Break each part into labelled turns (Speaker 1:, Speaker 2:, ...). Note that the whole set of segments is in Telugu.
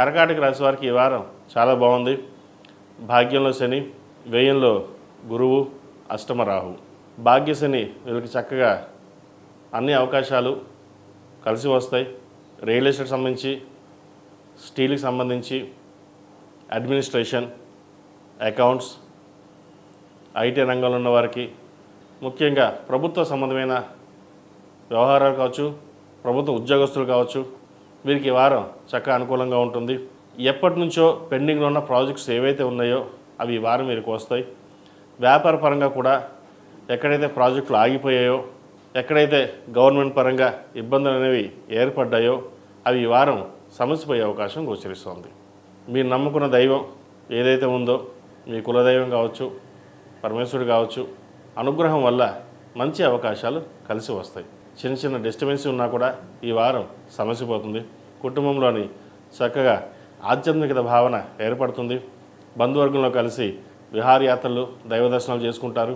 Speaker 1: కర్కాటక రాశి వారికి ఈ వారం చాలా బాగుంది. భాగ్యంలో శని, వ్యయంలో గురువు, అష్టమ రాహు. భాగ్యశని వీళ్ళకి చక్కగా అన్ని అవకాశాలు కలిసి వస్తాయి. రియల్ ఎస్టేట్ సంబంధించి, స్టీల్కి సంబంధించి, అడ్మినిస్ట్రేషన్, అకౌంట్స్, ఐటీ రంగంలో ఉన్న వారికి, ముఖ్యంగా ప్రభుత్వ సంబంధమైన వ్యవహారాలు కావచ్చు, ప్రభుత్వ ఉద్యోగస్తులు కావచ్చు, వీరికి ఈ వారం చక్కగా అనుకూలంగా ఉంటుంది. ఎప్పటి నుంచో పెండింగ్లో ఉన్న ప్రాజెక్ట్స్ ఏవైతే ఉన్నాయో అవి ఈ వారం వీరికి వస్తాయి. వ్యాపార పరంగా కూడా ఎక్కడైతే ప్రాజెక్టులు ఆగిపోయాయో, ఎక్కడైతే గవర్నమెంట్ పరంగా ఇబ్బందులు అనేవి ఏర్పడ్డాయో అవి ఈ వారం సమస్యపోయే అవకాశం గోచరిస్తుంది. మీరు నమ్ముకున్న దైవం ఏదైతే ఉందో, మీ కులదైవం కావచ్చు, పరమేశ్వరుడు కావచ్చు, అనుగ్రహం వల్ల మంచి అవకాశాలు కలిసి వస్తాయి. చిన్న చిన్న డిస్టర్బెన్స్ ఉన్నా కూడా ఈ వారం సమస్యపోతుంది. కుటుంబంలోని చక్కగా ఆధ్యాత్మికత భావన ఏర్పడుతుంది. బంధువర్గంలో కలిసి విహారయాత్రలు, దైవ దర్శనాలు చేసుకుంటారు.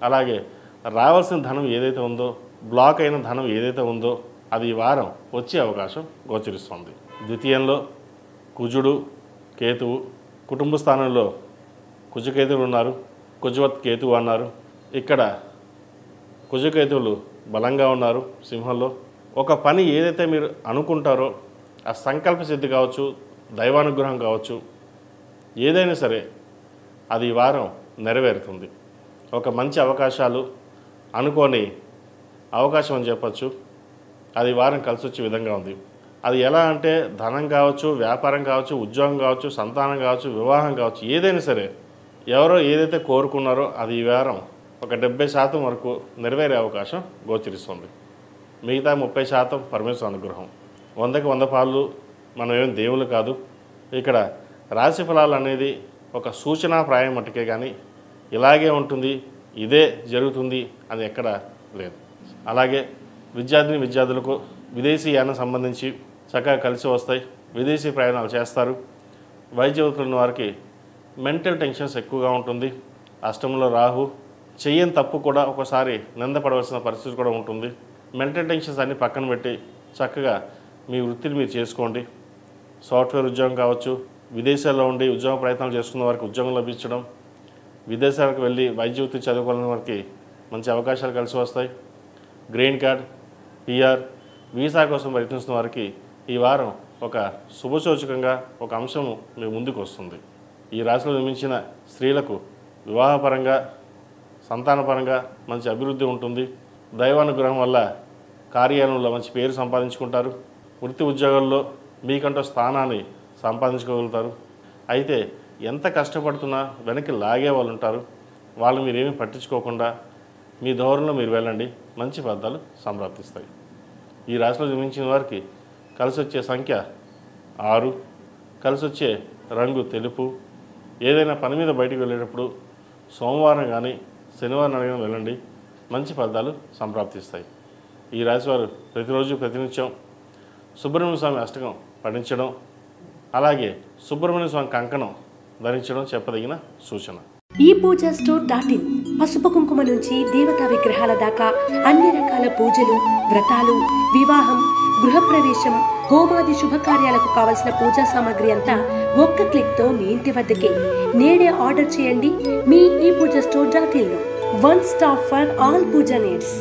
Speaker 1: అలాగే రావాల్సిన ధనం ఏదైతే ఉందో, బ్లాక్ అయిన ధనం ఏదైతే ఉందో అది ఈ వారం వచ్చే అవకాశం గోచరిస్తుంది. ద్వితీయంలో కుజుడు, కేతువు, కుటుంబ స్థానంలో కుజకేతువులు ఉన్నారు. కుజవత్ కేతువు అన్నారు. ఇక్కడ కుజకేతువులు బలంగా ఉన్నారు సింహంలో. ఒక పని ఏదైతే మీరు అనుకుంటారో ఆ సంకల్ప సిద్ధి కావచ్చు, దైవానుగ్రహం కావచ్చు, ఏదైనా సరే అది ఈ వారం నెరవేరుతుంది. ఒక మంచి అవకాశాలు అనుకోని అవకాశం అని చెప్పచ్చు. అది వారం కలిసి వచ్చే విధంగా ఉంది. అది ఎలా అంటే ధనం కావచ్చు, వ్యాపారం కావచ్చు, ఉద్యోగం కావచ్చు, సంతానం కావచ్చు, వివాహం కావచ్చు, ఏదైనా సరే ఎవరో ఏదైతే కోరుకున్నారో అది ఈ వారం ఒక 70% వరకు నెరవేరే అవకాశం గోచరిస్తుంది. మిగతా 30% పరమేశ్వర అనుగ్రహం. 100కి 100 పాళ్ళు మనం ఏం దేవుళ్ళు కాదు. ఇక్కడ రాశి ఫలాలు అనేది ఒక సూచనాప్రాయం మట్టుకే కానీ ఇలాగే ఉంటుంది, ఇదే జరుగుతుంది అని ఎక్కడ లేదు. అలాగే విద్యార్థులకు విదేశీయానం సంబంధించి చక్కగా కలిసి వస్తాయి. విదేశీ ప్రయాణాలు చేస్తారు. వైద్యవృత్తులు ఉన్న వారికి మెంటల్ టెన్షన్స్ ఎక్కువగా ఉంటుంది. అష్టమంలో రాహు, చెయ్యని తప్పు కూడా ఒకసారి నిందపడవలసిన పరిస్థితి కూడా ఉంటుంది. మెంటల్ టెన్షన్స్ అన్ని పక్కన పెట్టి చక్కగా మీ వృత్తిని మీరు చేసుకోండి. సాఫ్ట్వేర్ ఉద్యోగం కావచ్చు, విదేశాల్లో ఉండి ఉద్యోగ ప్రయత్నాలు చేసుకున్న వారికి ఉద్యోగం లభించడం, విదేశాలకు వెళ్ళి వైద్య వృత్తి చదువుకునే వారికి మంచి అవకాశాలు కలిసి వస్తాయి. గ్రీన్ కార్డ్, పిఆర్, వీసా కోసం ప్రయత్నిస్తున్న వారికి ఈ వారం ఒక శుభసూచకంగా ఒక అంశము మీ ముందుకు వస్తుంది. ఈ రాశిలో నిర్మించిన స్త్రీలకు వివాహపరంగా, సంతానపరంగా మంచి అభివృద్ధి ఉంటుంది. దైవానుగ్రహం వల్ల కార్యాలయంలో మంచి పేరు సంపాదించుకుంటారు. వృత్తి ఉద్యోగాల్లో మీకంటూ స్థానాన్ని సంపాదించుకోగలుగుతారు. అయితే ఎంత కష్టపడుతున్నా వెనక్కి లాగే వాళ్ళు ఉంటారు. వాళ్ళు మీరేమీ పట్టించుకోకుండా మీ ధోరణిలో మీరు వెళ్ళండి, మంచి ఫలితాలు సంప్రాప్తిస్తాయి. ఈ రాశిలో జన్మించిన వారికి కలిసి వచ్చే సంఖ్య 6, కలిసి వచ్చే రంగు తెలుపు. ఏదైనా పని మీద బయటికి వెళ్ళేటప్పుడు సోమవారం కానీ శనివారం అడిగిన వెళ్ళండి, మంచి ఫలితాలు సంప్రాప్తిస్తాయి. ఈ రాశి వారు ప్రతిరోజు ప్రతినిత్యం సుబ్రహ్మణ్య స్వామి అష్టకం పఠించడం, అలాగే సుబ్రహ్మణ్య స్వామి కంకణం ధరించడం చెప్పదగిన సూచన.
Speaker 2: ఈ పూజా స్టోర్.in పసుపు కుంకుమ నుంచి దేవతా విగ్రహాల దాకా అన్ని రకాల పూజలు, వ్రతాలు, వివాహం, గృహప్రవేశం, హోమాది శుభకార్యాలకు కావలసిన పూజా సామాగ్రి అంతా ఒక్క క్లిక్ తో మీ ఇంటి వద్దకే. నేడే ఆర్డర్ చేయండి మీ ఈ పూజా స్టోర్.in లో. One stop for all puja needs.